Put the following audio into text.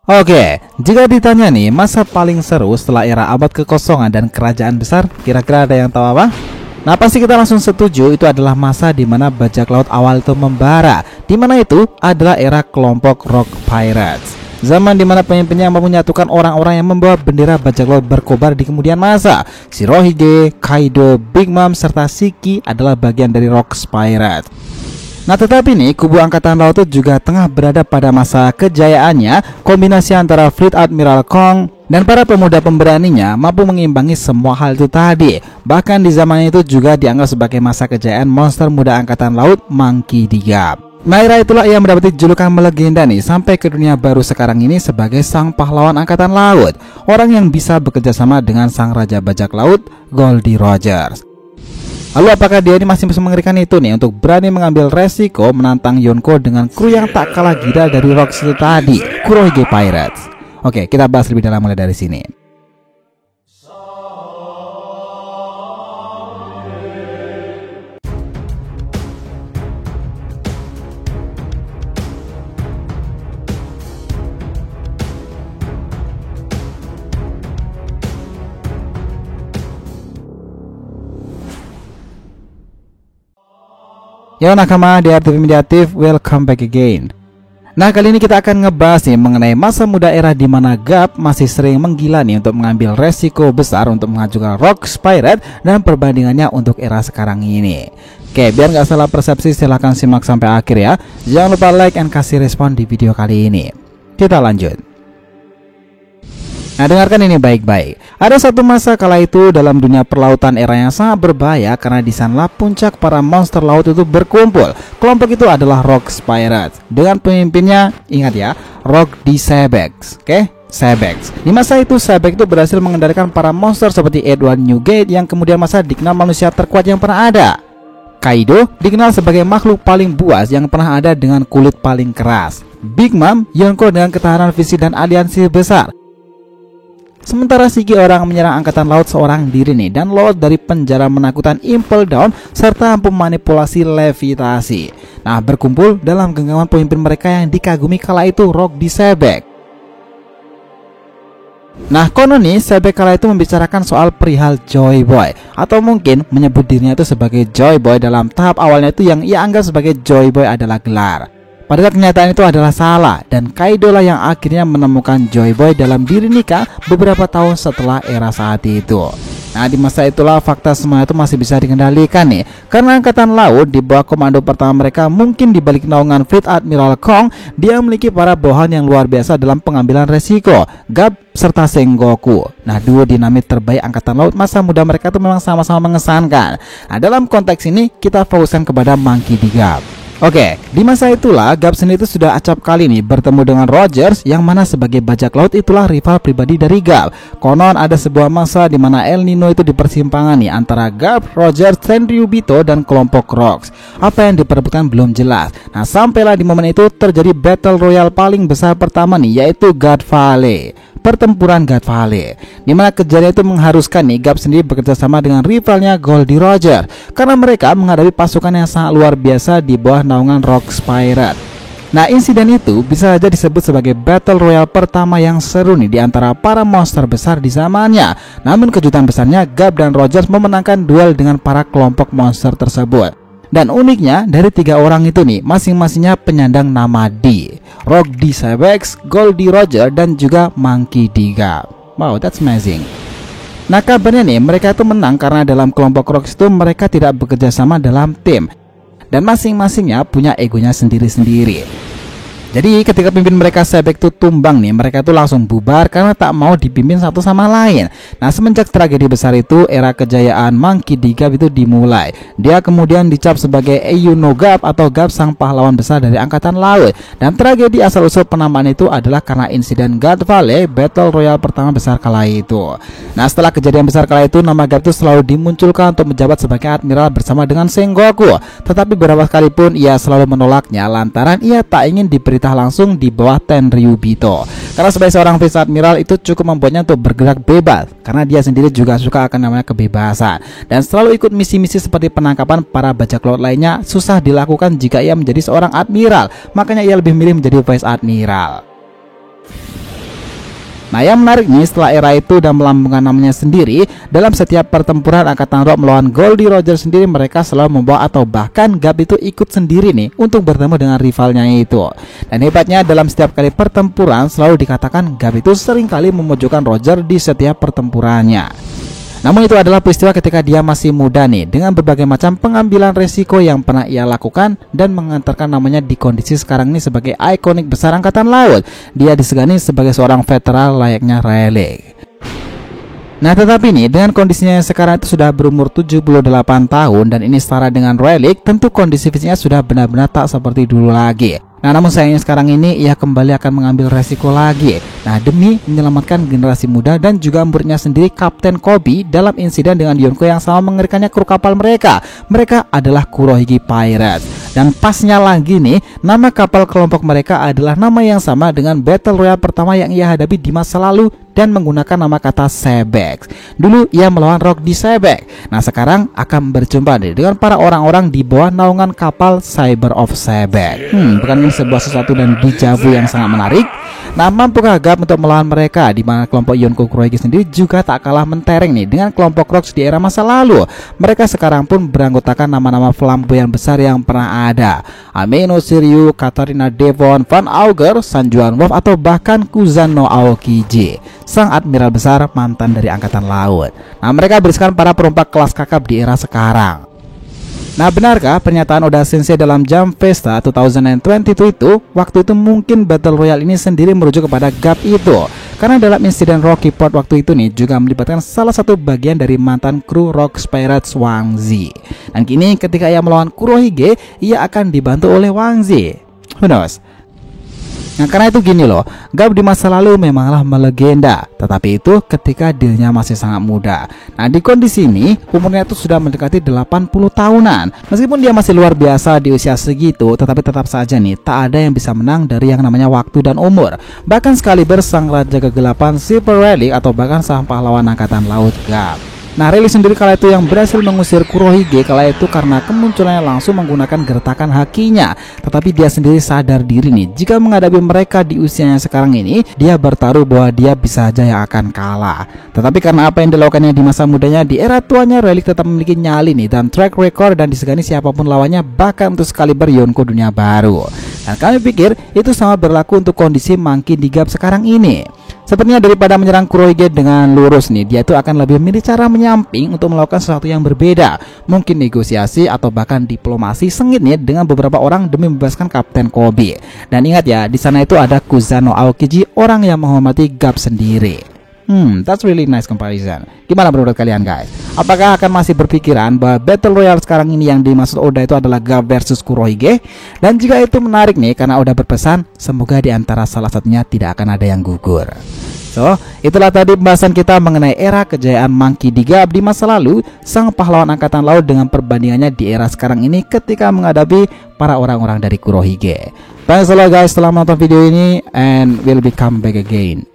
Oke, jika ditanya nih masa paling seru setelah era abad kekosongan dan kerajaan besar, kira-kira ada yang tahu apa? Nah, pasti kita langsung setuju itu adalah masa di mana bajak laut awal itu membara, di mana itu adalah era kelompok Rock Pirates. Zaman di mana pemimpinnya mampu menyatukan orang-orang yang membawa bendera bajak laut berkobar di kemudian masa. Shirohige, Kaido, Big Mom, serta Shiki adalah bagian dari Rock Pirates. Nah, tetapi nih kubu angkatan laut itu juga tengah berada pada masa kejayaannya. Kombinasi antara Fleet Admiral Kong dan para pemuda pemberaninya mampu mengimbangi semua hal itu tadi. Bahkan di zaman itu juga dianggap sebagai masa kejayaan monster muda angkatan laut Monkey D. Garp. Nah, era itulah ia mendapati julukan melegenda nih sampai ke dunia baru sekarang ini sebagai sang pahlawan angkatan laut, orang yang bisa bekerja sama dengan sang raja bajak laut Goldie Rogers. Lalu apakah dia ini masih bisa mengerikan itu nih untuk berani mengambil resiko menantang Yonko dengan kru yang tak kalah gila dari Rocks itu tadi, Kurohige Pirates? Oke, kita bahas lebih dalam mulai dari sini. Yo nakama di RTV Mediatif, welcome back again. Nah, kali ini kita akan ngebahas nih mengenai masa muda era di mana Garp masih sering menggila nih untuk mengambil resiko besar untuk mengajukan Rock Pirates dan perbandingannya untuk era sekarang ini. Oke, biar nggak salah persepsi silahkan simak sampai akhir ya. Jangan lupa like dan kasih respon di video kali ini. Kita lanjut. Nah, dengarkan ini baik-baik. Ada satu masa kala itu dalam dunia perlautan era yang sangat berbahaya karena di sanalah puncak para monster laut itu berkumpul. Kelompok itu adalah Rock Pirates dengan pemimpinnya, ingat ya, Rock D. Sebex. Oke? Sebex. Di masa itu Sebex itu berhasil mengendalikan para monster seperti Edward Newgate yang kemudian masa dikenal manusia terkuat yang pernah ada. Kaido dikenal sebagai makhluk paling buas yang pernah ada dengan kulit paling keras. Big Mom, Yonko dengan ketahanan fisik dan aliansi besar. Sementara Shiki orang menyerang angkatan laut seorang diri nih dan lolos dari penjara menakutkan Impel Down serta mampu memanipulasi levitasi. Nah, berkumpul dalam genggaman pemimpin mereka yang dikagumi kala itu, Rock D. Sebex. Nah, konon nih Sebex kala itu membicarakan soal perihal Joy Boy, atau mungkin menyebut dirinya itu sebagai Joy Boy dalam tahap awalnya itu yang ia anggap sebagai Joy Boy adalah gelar. Padahal kenyataan itu adalah salah dan Kaido lah yang akhirnya menemukan Joy Boy dalam diri Nika beberapa tahun setelah era saat itu. Nah, di masa itulah fakta semua itu masih bisa dikendalikan nih, karena angkatan laut di bawah komando pertama mereka mungkin di balik naungan Fleet Admiral Kong, dia memiliki para bawahan yang luar biasa dalam pengambilan resiko, Garp serta Sengoku. Nah, duo dinamit terbaik angkatan laut masa muda mereka itu memang sama-sama mengesankan. Nah, dalam konteks ini kita fokuskan kepada Monkey D. Garp. Oke, di masa itulah Garp sendiri itu sudah acap kali nih bertemu dengan Rogers yang mana sebagai bajak laut itulah rival pribadi dari Garp. Konon ada sebuah masa di mana El Nino itu di persimpangan nih antara Garp, Rogers, Tenryubito dan kelompok Rocks. Apa yang diperebutkan belum jelas. Nah, sampailah di momen itu terjadi battle royal paling besar pertama nih, yaitu God Valley. Pertempuran God Valley, di mana kejadian itu mengharuskan nih Garp sendiri bekerja sama dengan rivalnya Goldie Rogers karena mereka menghadapi pasukan yang sangat luar biasa di bawah naungan Rock Pirates. Nah, insiden itu bisa saja disebut sebagai battle royale pertama yang seru nih di antara para monster besar di zamannya. Namun kejutan besarnya Garp dan Rogers memenangkan duel dengan para kelompok monster tersebut. Dan uniknya dari tiga orang itu nih masing-masingnya penyandang nama D, Rock D. Sebex, Goldie Rogers dan juga Monkey D. Garp. Wow, that's amazing. Nah, kabarnya nih mereka itu menang karena dalam kelompok Rocks itu mereka tidak bekerja sama dalam tim dan masing-masingnya punya egonya sendiri-sendiri. Jadi ketika pimpin mereka Sebex itu tumbang nih, mereka tuh langsung bubar karena tak mau dipimpin satu sama lain. Nah, semenjak tragedi besar itu, era kejayaan Monkey D. Garp itu dimulai. Dia kemudian dicap sebagai Euno Garp atau Garp sang pahlawan besar dari angkatan laut. Dan tragedi asal-usul penamaan itu adalah karena insiden God Valley, battle royal pertama besar kala itu. Nah, setelah kejadian besar kala itu, nama Garp itu selalu dimunculkan untuk menjabat sebagai admiral bersama dengan Sengoku. Tetapi beberapa kali pun ia selalu menolaknya lantaran ia tak ingin diberitahu langsung di bawah Tenryubito. Karena sebagai seorang vice admiral itu cukup membuatnya untuk bergerak bebas, karena dia sendiri juga suka akan namanya kebebasan dan selalu ikut misi-misi seperti penangkapan para bajak laut lainnya susah dilakukan jika ia menjadi seorang admiral. Makanya ia lebih milih menjadi vice admiral. Nah, yang menarik nih, setelah era itu dan melambungkan namanya sendiri, dalam setiap pertempuran Angkatan Rock melawan Goldie Roger sendiri, mereka selalu membawa atau bahkan Gap itu ikut sendiri nih untuk bertemu dengan rivalnya itu. Dan hebatnya, dalam setiap kali pertempuran selalu dikatakan Gap itu seringkali memojokkan Roger di setiap pertempurannya. Namun itu adalah peristiwa ketika dia masih muda nih, dengan berbagai macam pengambilan resiko yang pernah ia lakukan dan mengantarkan namanya di kondisi sekarang ini sebagai ikonik besar Angkatan Laut. Dia disegani sebagai seorang veteran layaknya Relic. Nah, tetapi nih, dengan kondisinya yang sekarang itu sudah berumur 78 tahun dan ini setara dengan Relic, tentu kondisi fisiknya sudah benar-benar tak seperti dulu lagi. Nah, namun sayangnya sekarang ini ia kembali akan mengambil resiko lagi. Nah, demi menyelamatkan generasi muda dan juga muridnya sendiri, Kapten Kobe, dalam insiden dengan Yonko yang sama mengerikannya kru kapal mereka. Mereka adalah Kurohige Pirates. Dan pasnya lagi nih, nama kapal kelompok mereka adalah nama yang sama dengan Battle Royale pertama yang ia hadapi di masa lalu dan menggunakan nama kata Sebex. Dulu ia melawan Rock di Sebex. Nah, sekarang akan berjumpa nih dengan para orang-orang di bawah naungan kapal Cyber of Sebex. Bukan ini sebuah sesuatu dan dejavu yang sangat menarik? Nah, mampukah Gap untuk melawan mereka, di mana kelompok Yonko Kurohige sendiri juga tak kalah mentereng nih dengan kelompok Rocks di era masa lalu. Mereka sekarang pun beranggotakan nama-nama flamboyan besar yang pernah ada: Ameno Shiryu, Katarina Devon, Van Auger, Sanjuan Wolf, atau bahkan Kuzano Aokiji, sang admiral besar mantan dari Angkatan Laut. Nah, mereka berisikan para perompak kelas kakap di era sekarang. Nah, benarkah pernyataan Oda Sensei dalam Jump Festa 2022 itu? Waktu itu mungkin Battle Royale ini sendiri merujuk kepada Gap itu, karena dalam insiden Rocky Port waktu itu nih juga melibatkan salah satu bagian dari mantan kru Rock Pirates, Wang Zi. Dan kini ketika ia melawan Kurohige, ia akan dibantu oleh Wang Zi. Who knows? Nah, karena itu gini loh, Gap di masa lalu memanglah melegenda, tetapi itu ketika dirinya masih sangat muda. Nah, di kondisi ini umurnya itu sudah mendekati 80 tahunan. Meskipun dia masih luar biasa di usia segitu, tetapi tetap saja nih tak ada yang bisa menang dari yang namanya waktu dan umur. Bahkan Excalibur, sang raja kegelapan, Silver Relic, atau bahkan sang pahlawan Angkatan Laut Gap. Nah, Relic sendiri kala itu yang berhasil mengusir Kurohige kala itu karena kemunculannya langsung menggunakan gertakan hakinya. Tetapi dia sendiri sadar diri nih, jika menghadapi mereka di usianya sekarang ini, dia bertaruh bahwa dia bisa aja yang akan kalah. Tetapi karena apa yang dilakukannya di masa mudanya, di era tuanya Relic tetap memiliki nyali nih dan track record dan disegani siapapun lawannya, bahkan untuk Excalibur Yonko dunia baru. Dan kami pikir itu sama berlaku untuk kondisi Monkey di Gap sekarang ini. Sepertinya daripada menyerang Kurohige dengan lurus nih, dia itu akan lebih memilih cara menyamping untuk melakukan sesuatu yang berbeda. Mungkin negosiasi atau bahkan diplomasi sengit nih dengan beberapa orang demi membebaskan Kapten Kobe. Dan ingat ya, di sana itu ada Kuzano Aokiji, orang yang menghormati Gap sendiri. That's really nice comparison. Gimana menurut kalian guys? Apakah akan masih berpikiran bahwa Battle Royale sekarang ini yang dimaksud Oda itu adalah Gap versus Kurohige? Dan jika itu menarik nih, karena Oda berpesan semoga di antara salah satunya tidak akan ada yang gugur. So, itulah tadi pembahasan kita mengenai era kejayaan Monkey D. Gap di masa lalu, sang pahlawan Angkatan Laut, dengan perbandingannya di era sekarang ini ketika menghadapi para orang-orang dari Kurohige. Thanks a lot guys telah menonton video ini, and we'll be come back again.